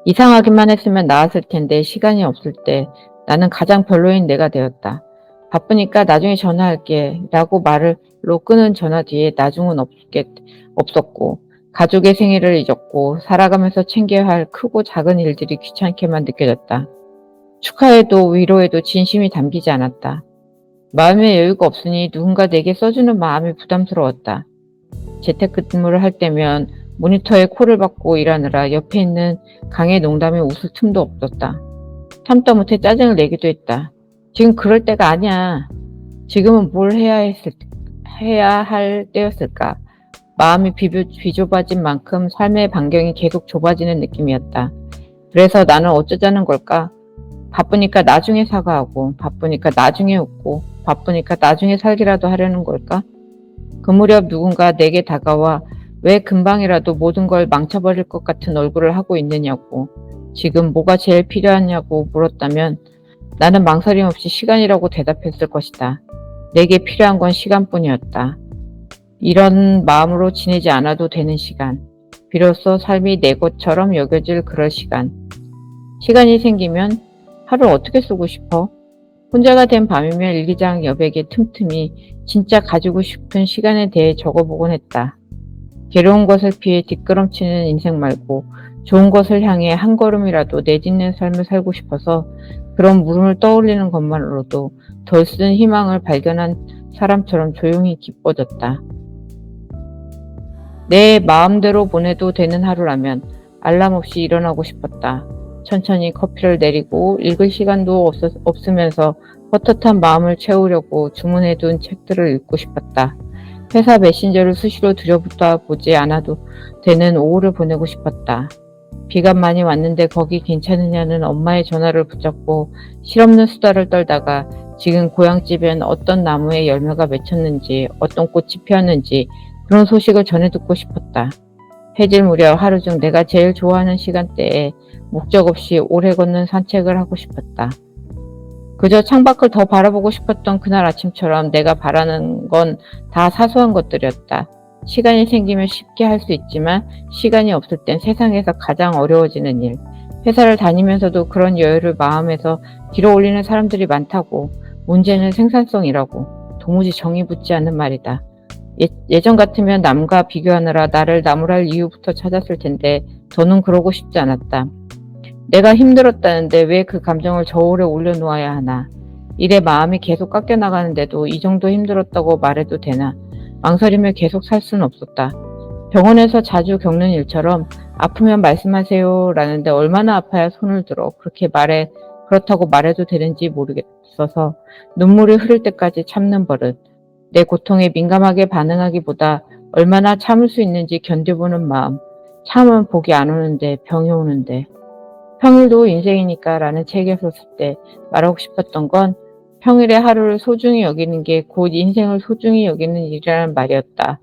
이상하기만 했으면 나았을 텐데 시간이 없을 때 나는 가장 별로인 내가 되었다. 바쁘니까 나중에 전화할게 라고 말로 끊은 전화 뒤에 나중은 없었고 가족의 생일을 잊었고 살아가면서 챙겨야 할 크고 작은 일들이 귀찮게만 느껴졌다. 축하에도 위로에도 진심이 담기지 않았다. 마음의 여유가 없으니 누군가 내게 써주는 마음이 부담스러웠다. 재택근무를 할 때면 모니터에 콜을 받고 일하느라 옆에 있는 강의 농담에 웃을 틈도 없었다. 참다 못해 짜증을 내기도 했다. 지금 그럴 때가 아니야. 지금은 뭘 해야 할 때였을까? 마음이 비좁아진 만큼 삶의 반경이 계속 좁아지는 느낌이었다. 그래서 나는 어쩌자는 걸까? 바쁘니까 나중에 사과하고, 바쁘니까 나중에 웃고, 바쁘니까 나중에 살기라도 하려는 걸까? 그 무렵 누군가 내게 다가와 왜 금방이라도 모든 걸 망쳐버릴 것 같은 얼굴을 하고 있느냐고, 지금 뭐가 제일 필요하냐고 물었다면 나는 망설임 없이 시간이라고 대답했을 것이다. 내게 필요한 건 시간뿐이었다. 이런 마음으로 지내지 않아도 되는 시간. 비로소 삶이 내 것처럼 여겨질 그럴 시간. 시간이 생기면 하루 어떻게 쓰고 싶어? 혼자가 된 밤이면 일기장 여백에 틈틈이 진짜 가지고 싶은 시간에 대해 적어보곤 했다. 괴로운 것을 피해 뒷걸음치는 인생 말고 좋은 것을 향해 한 걸음이라도 내딛는 삶을 살고 싶어서 그런 물음을 떠올리는 것만으로도 덜 쓴 희망을 발견한 사람처럼 조용히 기뻐졌다. 내 마음대로 보내도 되는 하루라면 알람 없이 일어나고 싶었다. 천천히 커피를 내리고 읽을 시간도 없으면서 헛헛한 마음을 채우려고 주문해둔 책들을 읽고 싶었다. 회사 메신저를 수시로 들여다 보지 않아도 되는 오후를 보내고 싶었다. 비가 많이 왔는데 거기 괜찮으냐는 엄마의 전화를 붙잡고 실없는 수다를 떨다가 지금 고향집엔 어떤 나무에 열매가 맺혔는지 어떤 꽃이 피었는지 그런 소식을 전해 듣고 싶었다. 해질 무렵 하루 중 내가 제일 좋아하는 시간대에 목적 없이 오래 걷는 산책을 하고 싶었다. 그저 창밖을 더 바라보고 싶었던 그날 아침처럼 내가 바라는 건 다 사소한 것들이었다. 시간이 생기면 쉽게 할 수 있지만 시간이 없을 땐 세상에서 가장 어려워지는 일. 회사를 다니면서도 그런 여유를 마음에서 길어 올리는 사람들이 많다고. 문제는 생산성이라고. 도무지 정이 붙지 않는 말이다. 예전 같으면 남과 비교하느라 나를 나무랄 이유부터 찾았을 텐데 더는 그러고 싶지 않았다. 내가 힘들었다는데 왜 그 감정을 저 오래 올려놓아야 하나. 일에 마음이 계속 깎여나가는데도 이 정도 힘들었다고 말해도 되나. 망설이며 계속 살 수는 없었다. 병원에서 자주 겪는 일처럼 아프면 말씀하세요 라는데 얼마나 아파야 손을 들어 그렇다고 말해도 되는지 모르겠어서 눈물이 흐를 때까지 참는 버릇. 내 고통에 민감하게 반응하기보다 얼마나 참을 수 있는지 견뎌보는 마음. 참으면 복이 안 오는데 병이 오는데. 평일도 인생이니까 라는 책에서 쓸 때 말하고 싶었던 건 평일의 하루를 소중히 여기는 게 곧 인생을 소중히 여기는 일이라는 말이었다.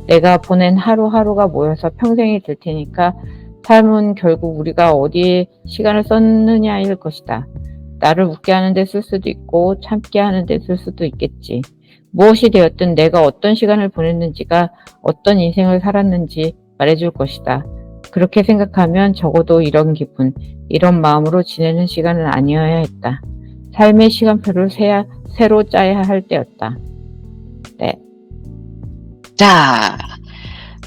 내가 보낸 하루하루가 모여서 평생이 될 테니까 삶은 결국 우리가 어디에 시간을 썼느냐일 것이다. 나를 웃게 하는 데 쓸 수도 있고 참게 하는 데 쓸 수도 있겠지. 무엇이 되었든 내가 어떤 시간을 보냈는지가 어떤 인생을 살았는지 말해줄 것이다. 그렇게 생각하면 적어도 이런 기분, 이런 마음으로 지내는 시간은 아니어야 했다. 삶의 시간표를 새로 짜야 할 때였다. 네. 자,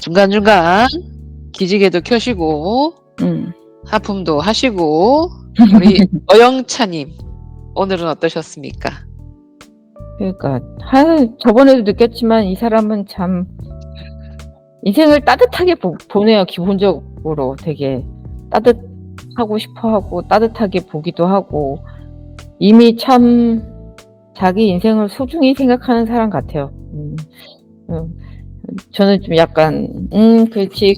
중간중간 기지개도 켜시고 하품도 하시고 우리 어영차님 오늘은 어떠셨습니까? 그러니까 저번에도 느꼈지만 이 사람은 참 인생을 따뜻하게 보내요. 기본적으로 되게 따뜻하고 싶어하고 따뜻하게 보기도 하고 이미 참 자기 인생을 소중히 생각하는 사람 같아요. 저는 좀 약간 그렇지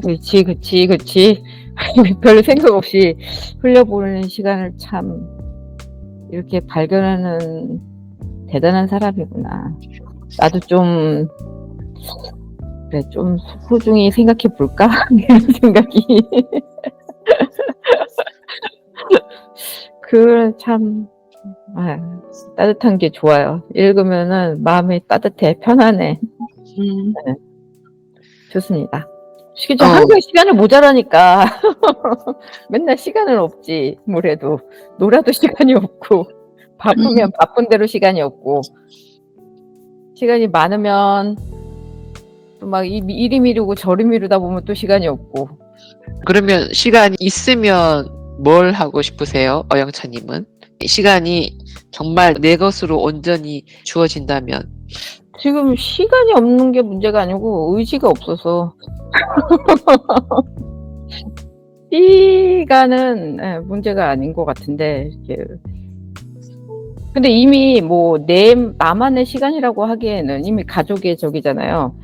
별로 생각 없이 흘려보내는 시간을 참 이렇게 발견하는 대단한 사람이구나. 나도 좀 그래 좀 소중히 생각해 볼까? 이런 생각이 참 따뜻한 게 좋아요. 읽으면은 마음이 따뜻해 편안해. 네. 좋습니다. 진짜 항상 시간을 모자라니까. 맨날 시간은 없지. 뭐래도 놀아도 시간이 없고 바쁘면 바쁜 대로 시간이 없고 시간이 많으면 또 막 이리 미루고 저리 미루다 보면 또 시간이 없고. 그러면 시간이 있으면 뭘 하고 싶으세요? 어영차님은? 시간이 정말 내 것으로 온전히 주어진다면? 지금 시간이 없는 게 문제가 아니고 의지가 없어서. 시간은 문제가 아닌 것 같은데 근데 이미 뭐 나만의 시간이라고 하기에는 이미 가족의 적이잖아요.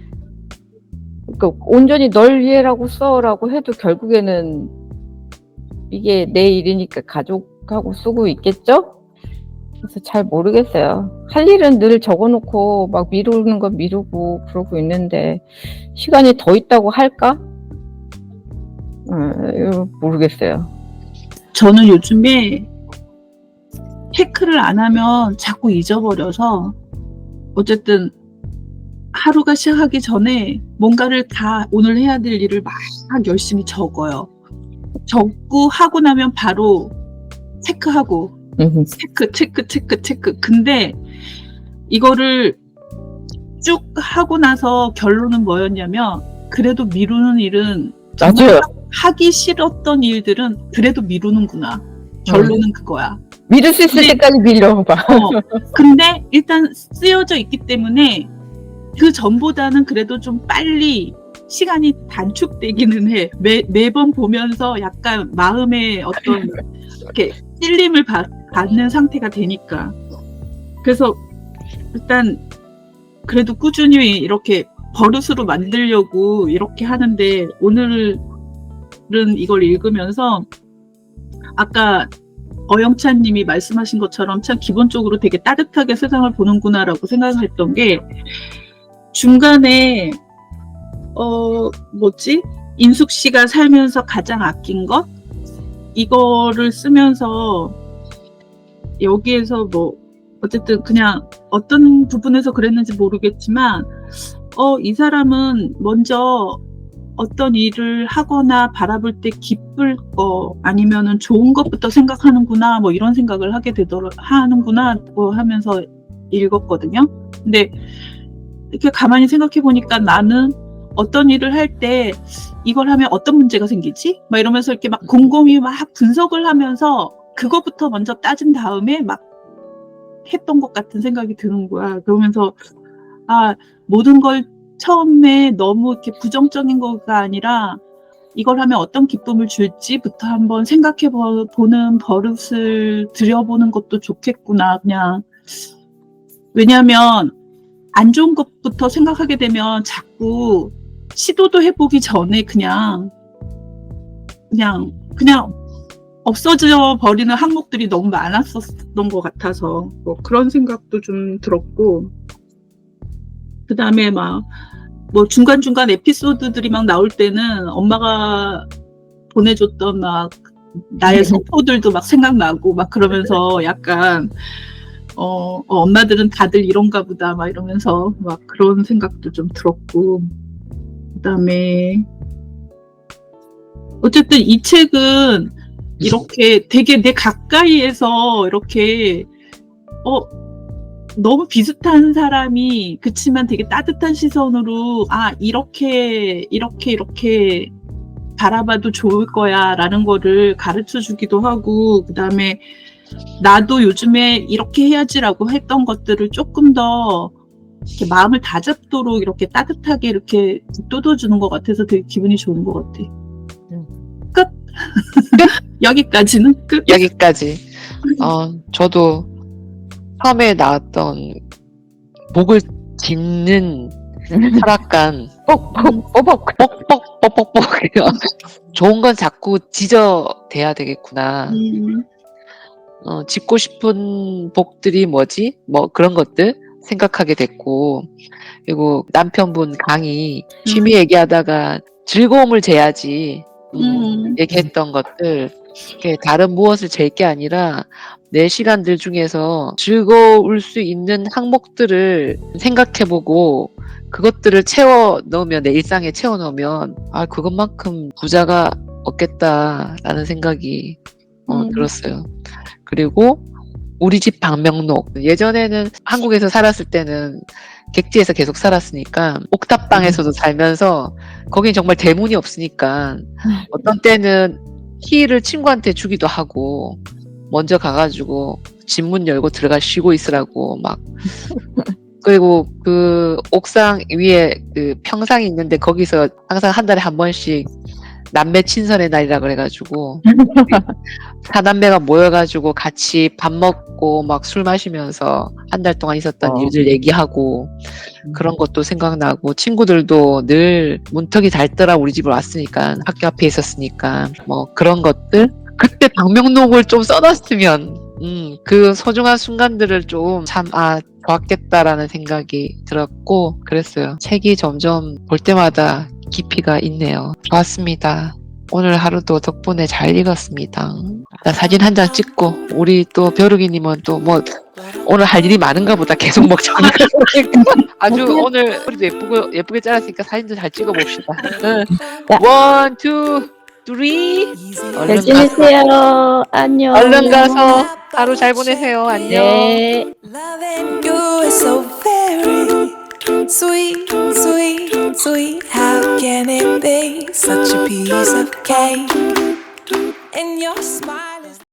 그러니까 온전히 널 위해라고 써라고 해도 결국에는 이게 내 일이니까 가족하고 쓰고 있겠죠? 그래서 잘 모르겠어요. 할 일은 늘 적어놓고 막 미루는 건 미루고 그러고 있는데 시간이 더 있다고 할까? 모르겠어요. 저는 요즘에 체크를 안 하면 자꾸 잊어버려서 어쨌든 하루가 시작하기 전에 뭔가를 다 오늘 해야 될 일을 막 열심히 적어요. 적고 하고 나면 바로 체크하고 체크. 근데 이거를 쭉 하고 나서 결론은 뭐였냐면 그래도 미루는 일은 맞아요. 하기 싫었던 일들은 그래도 미루는구나. 결론은 그거야. 미룰 수 있을 때까지 밀려봐. 근데 일단 쓰여져 있기 때문에 그 전보다는 그래도 좀 빨리 시간이 단축되기는 해. 매번 보면서 약간 마음에 어떤 이렇게 찔림을 받는 상태가 되니까. 그래서 일단 그래도 꾸준히 이렇게 버릇으로 만들려고 이렇게 하는데 오늘은 이걸 읽으면서 아까 어영찬님이 말씀하신 것처럼 참 기본적으로 되게 따뜻하게 세상을 보는구나라고 생각을 했던 게 중간에 인숙 씨가 살면서 가장 아낀 것 이거를 쓰면서 여기에서 뭐 어쨌든 그냥 어떤 부분에서 그랬는지 모르겠지만 이 사람은 먼저 어떤 일을 하거나 바라볼 때 기쁠 거 아니면은 좋은 것부터 생각하는구나 뭐 이런 생각을 하는구나 하면서 읽었거든요. 근데 이렇게 가만히 생각해 보니까 나는 어떤 일을 할 때 이걸 하면 어떤 문제가 생기지? 막 이러면서 이렇게 막 곰곰이 막 분석을 하면서 그거부터 먼저 따진 다음에 막 했던 것 같은 생각이 드는 거야. 그러면서 모든 걸 처음에 너무 이렇게 부정적인 거가 아니라 이걸 하면 어떤 기쁨을 줄지부터 한번 생각해 보는 버릇을 들여보는 것도 좋겠구나. 그냥 왜냐하면 안 좋은 것부터 생각하게 되면 자꾸 시도도 해보기 전에 그냥 없어져 버리는 항목들이 너무 많았었던 것 같아서 뭐 그런 생각도 좀 들었고 그 다음에 뭐 중간중간 에피소드들이 막 나올 때는 엄마가 보내줬던 막 나의 소포들도 막 생각나고 막 그러면서 약간 엄마들은 다들 이런가 보다 막 이러면서 막 그런 생각도 좀 들었고 그 다음에 어쨌든 이 책은 이렇게 되게 내 가까이에서 이렇게 너무 비슷한 사람이 그치만 되게 따뜻한 시선으로 이렇게 바라봐도 좋을 거야 라는 거를 가르쳐 주기도 하고 그 다음에 나도 요즘에 이렇게 해야지라고 했던 것들을 조금 더 이렇게 마음을 다잡도록 이렇게 따뜻하게 이렇게 뜯어주는 것 같아서 되게 기분이 좋은 것 같아. 끝. 여기까지는 끝. 여기까지. 저도 처음에 나왔던 목을 짚는 철학관 뻑뻑뻑뻑뻑뻑 좋은 건 자꾸 짖어대야 되겠구나. 짚고 싶은 복들이 뭐지? 뭐 그런 것들 생각하게 됐고 그리고 남편분 강의 취미 얘기하다가 즐거움을 재야지 얘기했던 것들 다른 무엇을 잴 게 아니라 내 시간들 중에서 즐거울 수 있는 항목들을 생각해보고 그것들을 채워 넣으면, 내 일상에 채워 넣으면, 아, 그것만큼 부자가 없겠다라는 생각이 들었어요. 그리고 우리 집 방명록. 예전에는 한국에서 살았을 때는 객지에서 계속 살았으니까 옥탑방에서도 살면서 거긴 정말 대문이 없으니까 어떤 때는 키를 친구한테 주기도 하고 먼저 가가지고 집 문 열고 들어가 쉬고 있으라고 막. 그리고 그 옥상 위에 그 평상이 있는데 거기서 항상 한 달에 한 번씩 남매 친선의 날이라 그래가지고 사남매가 모여가지고 같이 밥 먹고 막 술 마시면서 한 달 동안 있었던 일들 얘기하고 그런 것도 생각나고, 친구들도 늘 문턱이 닳더라 우리 집을 왔으니까, 학교 앞에 있었으니까. 뭐 그런 것들, 그때 방명록을 좀 써놨으면 그 소중한 순간들을 좀 참 좋았겠다라는 생각이 들었고 그랬어요. 책이 점점 볼 때마다 깊이가 있네요. 좋았습니다. 오늘 하루도 덕분에 잘 읽었습니다. 나 사진 한 장 찍고, 우리 또 벼룩이님은 또 뭐 오늘 할 일이 많은가 보다. 계속 뭐 정리가 아주 오늘 우리도 예쁘게 잘랐으니까 사진도 잘 찍어 봅시다. 원, 투, 쓰리. 잘 지내세요. 안녕. 얼른 가서 하루 잘 보내세요. 안녕. 네. Loving you is so very sweet, sweet, sweet. How can it be such a piece of cake? And your smile.